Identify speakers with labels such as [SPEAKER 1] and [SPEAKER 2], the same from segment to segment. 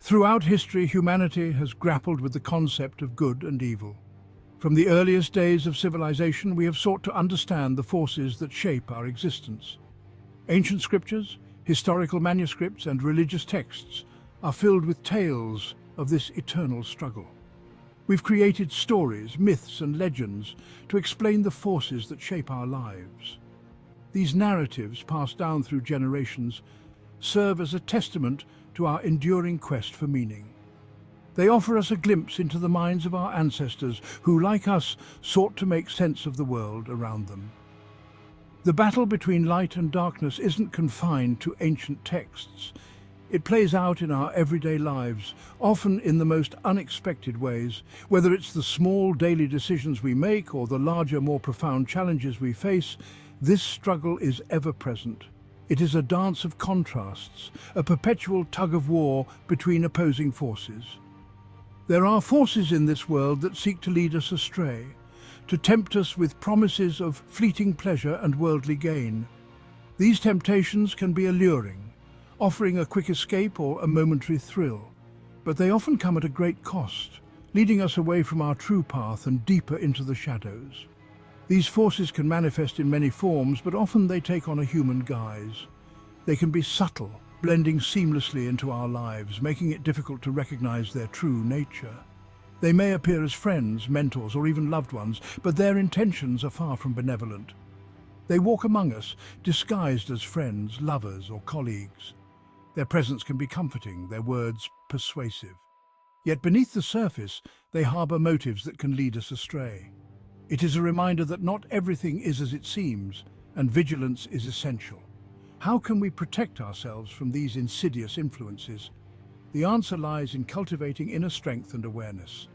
[SPEAKER 1] Throughout history, humanity has grappled with the concept of good and evil. From the earliest days of civilization, we have sought to understand the forces that shape our existence. Ancient scriptures, historical manuscripts, and religious texts are filled with tales of this eternal struggle. We've created stories, myths, and legends to explain the forces that shape our lives. These narratives, passed down through generations, serve as a testament to our enduring quest for meaning. They offer us a glimpse into the minds of our ancestors who, like us, sought to make sense of the world around them. The battle between light and darkness isn't confined to ancient texts. It plays out in our everyday lives, often in the most unexpected ways, whether it's the small daily decisions we make or the larger, more profound challenges we face. This struggle is ever present. It is a dance of contrasts, a perpetual tug-of-war between opposing forces. There are forces in this world that seek to lead us astray, to tempt us with promises of fleeting pleasure and worldly gain. These temptations can be alluring, offering a quick escape or a momentary thrill, but they often come at a great cost, leading us away from our true path and deeper into the shadows. These forces can manifest in many forms, but often they take on a human guise. They can be subtle, blending seamlessly into our lives, making it difficult to recognize their true nature. They may appear as friends, mentors, or even loved ones, but their intentions are far from benevolent. They walk among us, disguised as friends, lovers, or colleagues. Their presence can be comforting, their words persuasive. Yet beneath the surface, they harbor motives that can lead us astray. It is a reminder that not everything is as it seems, and vigilance is essential. How can we protect ourselves from these insidious influences? The answer lies in cultivating inner strength and awareness.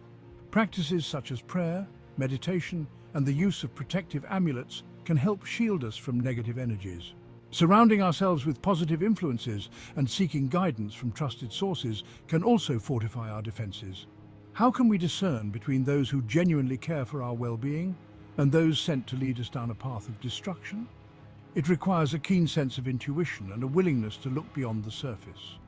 [SPEAKER 1] Practices such as prayer, meditation, and the use of protective amulets can help shield us from negative energies. Surrounding ourselves with positive influences and seeking guidance from trusted sources can also fortify our defenses. How can we discern between those who genuinely care for our well-being and those sent to lead us down a path of destruction? It requires a keen sense of intuition and a willingness to look beyond the surface.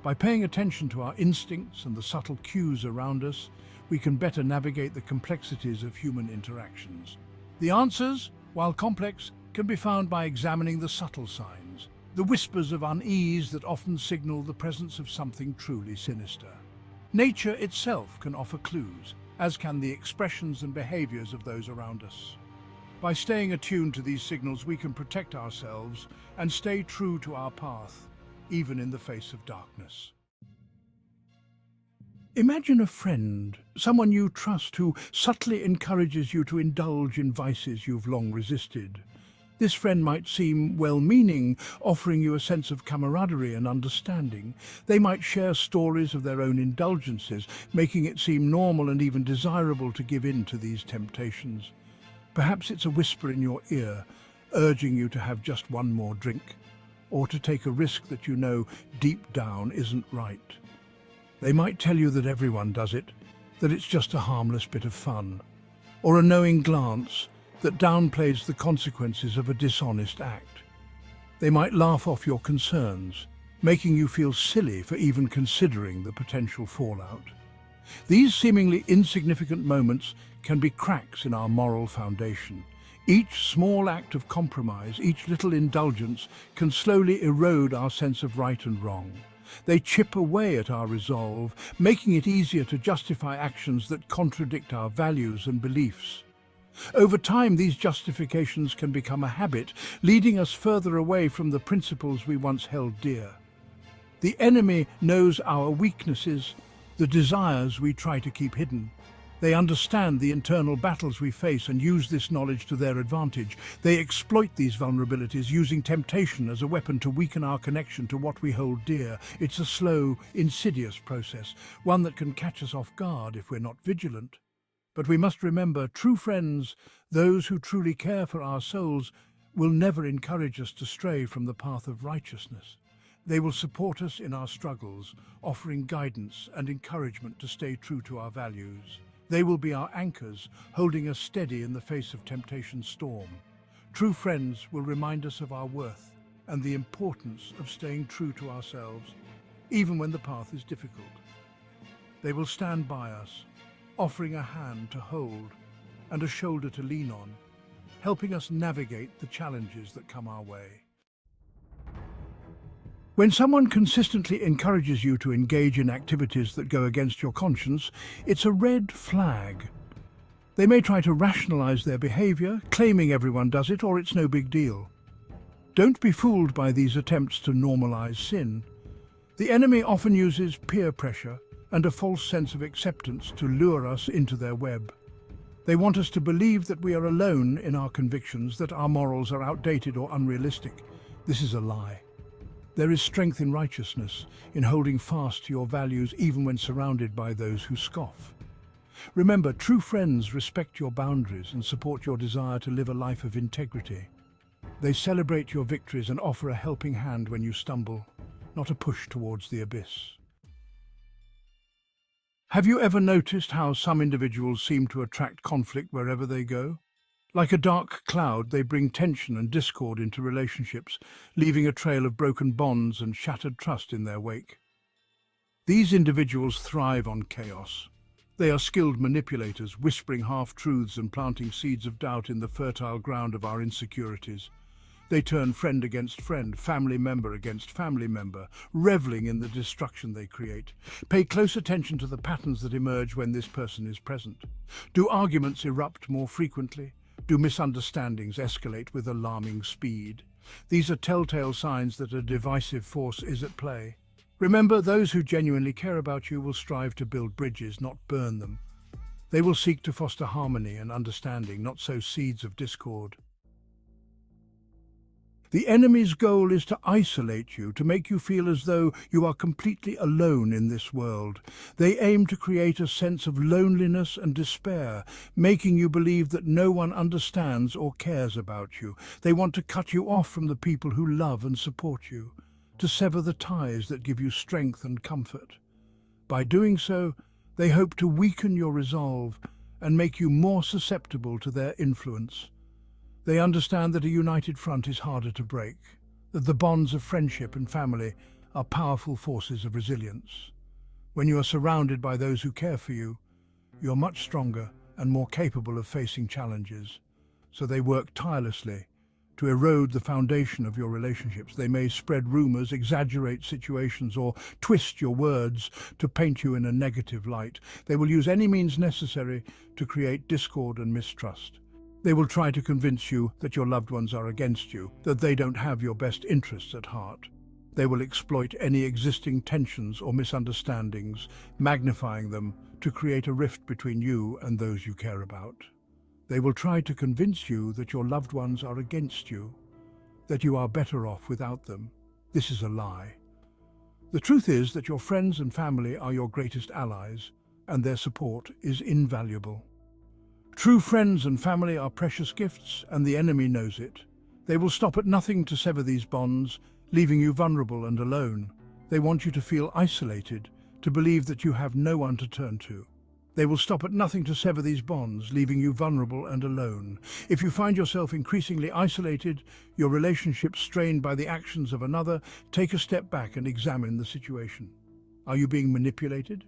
[SPEAKER 1] By paying attention to our instincts and the subtle cues around us, we can better navigate the complexities of human interactions. The answers, while complex, can be found by examining the subtle signs, the whispers of unease that often signal the presence of something truly sinister. Nature itself can offer clues, as can the expressions and behaviors of those around us. By staying attuned to these signals, we can protect ourselves and stay true to our path, even in the face of darkness. Imagine a friend, someone you trust who subtly encourages you to indulge in vices you've long resisted. This friend might seem well-meaning, offering you a sense of camaraderie and understanding. They might share stories of their own indulgences, making it seem normal and even desirable to give in to these temptations. Perhaps it's a whisper in your ear, urging you to have just one more drink, or to take a risk that you know deep down isn't right. They might tell you that everyone does it, that it's just a harmless bit of fun, or a knowing glance that downplays the consequences of a dishonest act. They might laugh off your concerns, making you feel silly for even considering the potential fallout. These seemingly insignificant moments can be cracks in our moral foundation. Each small act of compromise, each little indulgence, can slowly erode our sense of right and wrong. They chip away at our resolve, making it easier to justify actions that contradict our values and beliefs. Over time, these justifications can become a habit, leading us further away from the principles we once held dear. The enemy knows our weaknesses, the desires we try to keep hidden. They understand the internal battles we face and use this knowledge to their advantage. They exploit these vulnerabilities, using temptation as a weapon to weaken our connection to what we hold dear. It's a slow, insidious process, one that can catch us off guard if we're not vigilant. But we must remember, true friends, those who truly care for our souls, will never encourage us to stray from the path of righteousness. They will support us in our struggles, offering guidance and encouragement to stay true to our values. They will be our anchors, holding us steady in the face of temptation's storm. True friends will remind us of our worth and the importance of staying true to ourselves. even when the path is difficult. They will stand by us, offering a hand to hold and a shoulder to lean on, helping us navigate the challenges that come our way. When someone consistently encourages you to engage in activities that go against your conscience, it's a red flag. They may try to rationalize their behavior, claiming everyone does it or it's no big deal. Don't be fooled by these attempts to normalize sin. The enemy often uses peer pressure and a false sense of acceptance to lure us into their web. They want us to believe that we are alone in our convictions, that our morals are outdated or unrealistic. This is a lie. There is strength in righteousness, in holding fast to your values even when surrounded by those who scoff. Remember, true friends respect your boundaries and support your desire to live a life of integrity. They celebrate your victories and offer a helping hand when you stumble, not a push towards the abyss. Have you ever noticed how some individuals seem to attract conflict wherever they go? Like a dark cloud, they bring tension and discord into relationships, leaving a trail of broken bonds and shattered trust in their wake. These individuals thrive on chaos. They are skilled manipulators, whispering half-truths and planting seeds of doubt in the fertile ground of our insecurities. They turn friend against friend, family member against family member, reveling in the destruction they create. Pay close attention to the patterns that emerge when this person is present. Do arguments erupt more frequently? Do misunderstandings escalate with alarming speed? These are telltale signs that a divisive force is at play. Remember, those who genuinely care about you will strive to build bridges, not burn them. They will seek to foster harmony and understanding, not sow seeds of discord. The enemy's goal is to isolate you, to make you feel as though you are completely alone in this world. They aim to create a sense of loneliness and despair, making you believe that no one understands or cares about you. They want to cut you off from the people who love and support you, to sever the ties that give you strength and comfort. By doing so, they hope to weaken your resolve and make you more susceptible to their influence. They understand that a united front is harder to break, that the bonds of friendship and family are powerful forces of resilience. When you are surrounded by those who care for you, you are much stronger and more capable of facing challenges. So they work tirelessly to erode the foundation of your relationships. They may spread rumors, exaggerate situations, or twist your words to paint you in a negative light. They will use any means necessary to create discord and mistrust. They will try to convince you that your loved ones are against you, that they don't have your best interests at heart. They will exploit any existing tensions or misunderstandings, magnifying them to create a rift between you and those you care about. They will try to convince you that your loved ones are against you, that you are better off without them. This is a lie. The truth is that your friends and family are your greatest allies, and their support is invaluable. True friends and family are precious gifts, and the enemy knows it. They will stop at nothing to sever these bonds, leaving you vulnerable and alone. They want you to feel isolated, to believe that you have no one to turn to. They will stop at nothing to sever these bonds, leaving you vulnerable and alone. If you find yourself increasingly isolated, your relationship strained by the actions of another, take a step back and examine the situation. Are you being manipulated?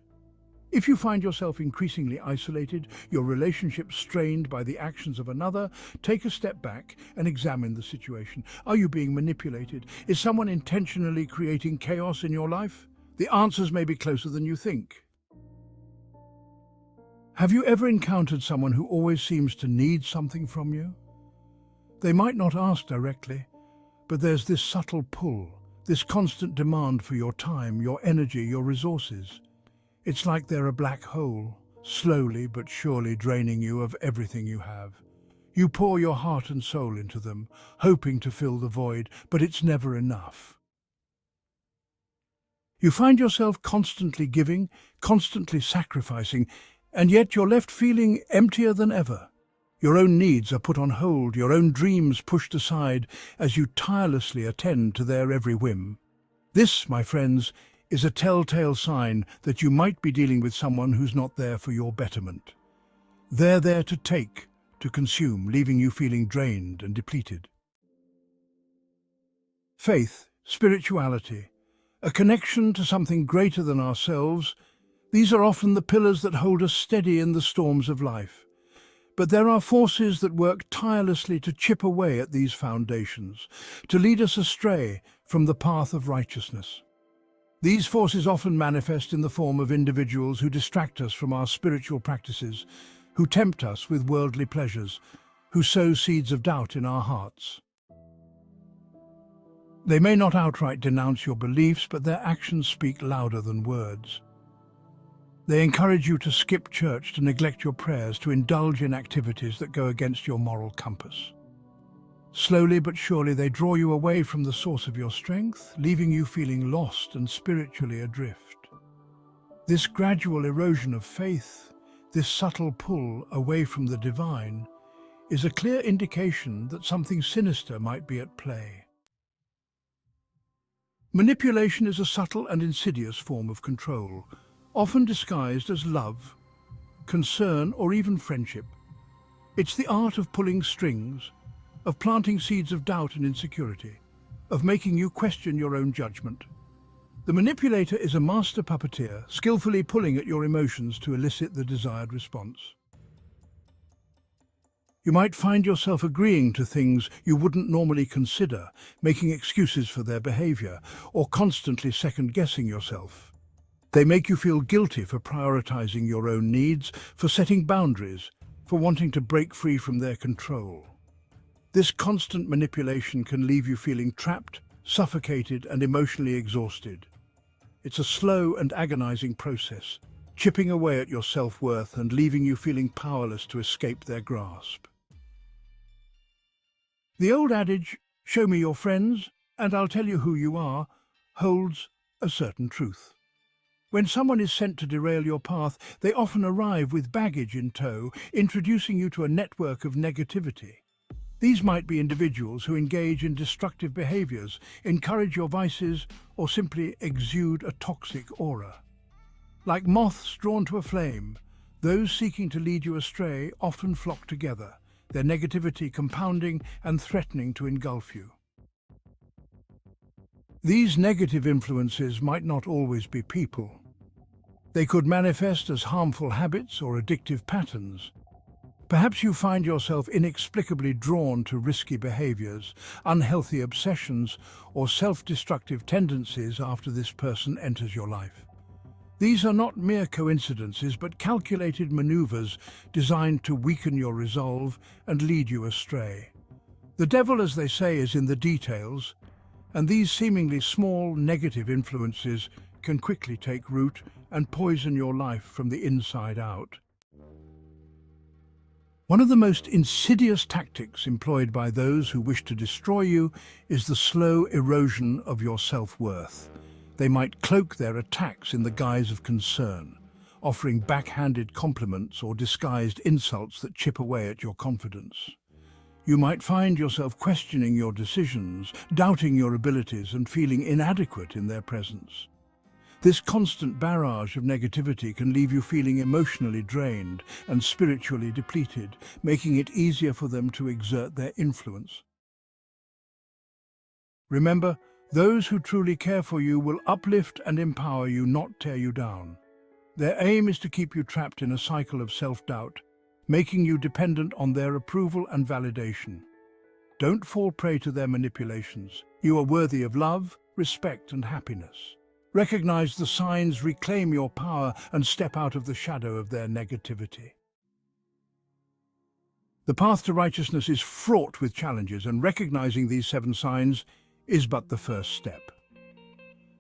[SPEAKER 1] If you find yourself increasingly isolated, your relationship strained by the actions of another, take a step back and examine the situation. Are you being manipulated? Is someone intentionally creating chaos in your life? The answers may be closer than you think. Have you ever encountered someone who always seems to need something from you? They might not ask directly, but there's this subtle pull, this constant demand for your time, your energy, your resources. It's like they're a black hole, slowly but surely draining you of everything you have. You pour your heart and soul into them, hoping to fill the void, but it's never enough. You find yourself constantly giving, constantly sacrificing, and yet you're left feeling emptier than ever. Your own needs are put on hold, your own dreams pushed aside as you tirelessly attend to their every whim. This, my friends, is a telltale sign that you might be dealing with someone who's not there for your betterment. They're there to take, to consume, leaving you feeling drained and depleted. Faith, spirituality, a connection to something greater than ourselves. These are often the pillars that hold us steady in the storms of life. But there are forces that work tirelessly to chip away at these foundations, to lead us astray from the path of righteousness. These forces often manifest in the form of individuals who distract us from our spiritual practices, who tempt us with worldly pleasures, who sow seeds of doubt in our hearts. They may not outright denounce your beliefs, but their actions speak louder than words. They encourage you to skip church, to neglect your prayers, to indulge in activities that go against your moral compass. Slowly but surely they draw you away from the source of your strength, leaving you feeling lost and spiritually adrift. This gradual erosion of faith, this subtle pull away from the divine, is a clear indication that something sinister might be at play. Manipulation is a subtle and insidious form of control, often disguised as love, concern, or even friendship. It's the art of pulling strings, of planting seeds of doubt and insecurity, of making you question your own judgment. The manipulator is a master puppeteer, skillfully pulling at your emotions to elicit the desired response. You might find yourself agreeing to things you wouldn't normally consider, making excuses for their behavior, or constantly second-guessing yourself. They make you feel guilty for prioritizing your own needs, for setting boundaries, for wanting to break free from their control. This constant manipulation can leave you feeling trapped, suffocated, and emotionally exhausted. It's a slow and agonizing process, chipping away at your self-worth and leaving you feeling powerless to escape their grasp. The old adage, "Show me your friends, and I'll tell you who you are," holds a certain truth. When someone is sent to derail your path, they often arrive with baggage in tow, introducing you to a network of negativity. These might be individuals who engage in destructive behaviors, encourage your vices, or simply exude a toxic aura. Like moths drawn to a flame, those seeking to lead you astray often flock together, their negativity compounding and threatening to engulf you. These negative influences might not always be people. They could manifest as harmful habits or addictive patterns. Perhaps you find yourself inexplicably drawn to risky behaviors, unhealthy obsessions, or self-destructive tendencies after this person enters your life. These are not mere coincidences, but calculated maneuvers designed to weaken your resolve and lead you astray. The devil, as they say, is in the details, and these seemingly small negative influences can quickly take root and poison your life from the inside out. One of the most insidious tactics employed by those who wish to destroy you is the slow erosion of your self-worth. They might cloak their attacks in the guise of concern, offering backhanded compliments or disguised insults that chip away at your confidence. You might find yourself questioning your decisions, doubting your abilities, and feeling inadequate in their presence. This constant barrage of negativity can leave you feeling emotionally drained and spiritually depleted, making it easier for them to exert their influence. Remember, those who truly care for you will uplift and empower you, not tear you down. Their aim is to keep you trapped in a cycle of self-doubt, making you dependent on their approval and validation. Don't fall prey to their manipulations. You are worthy of love, respect, and happiness. Recognize the signs, reclaim your power, and step out of the shadow of their negativity. The path to righteousness is fraught with challenges, and recognizing these 7 signs is but the first step.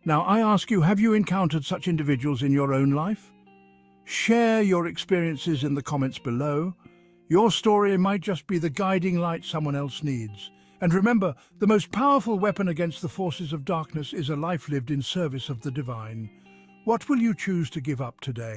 [SPEAKER 1] Now, I ask you, have you encountered such individuals in your own life? Share your experiences in the comments below. Your story might just be the guiding light someone else needs. And remember, the most powerful weapon against the forces of darkness is a life lived in service of the divine. What will you choose to give up today?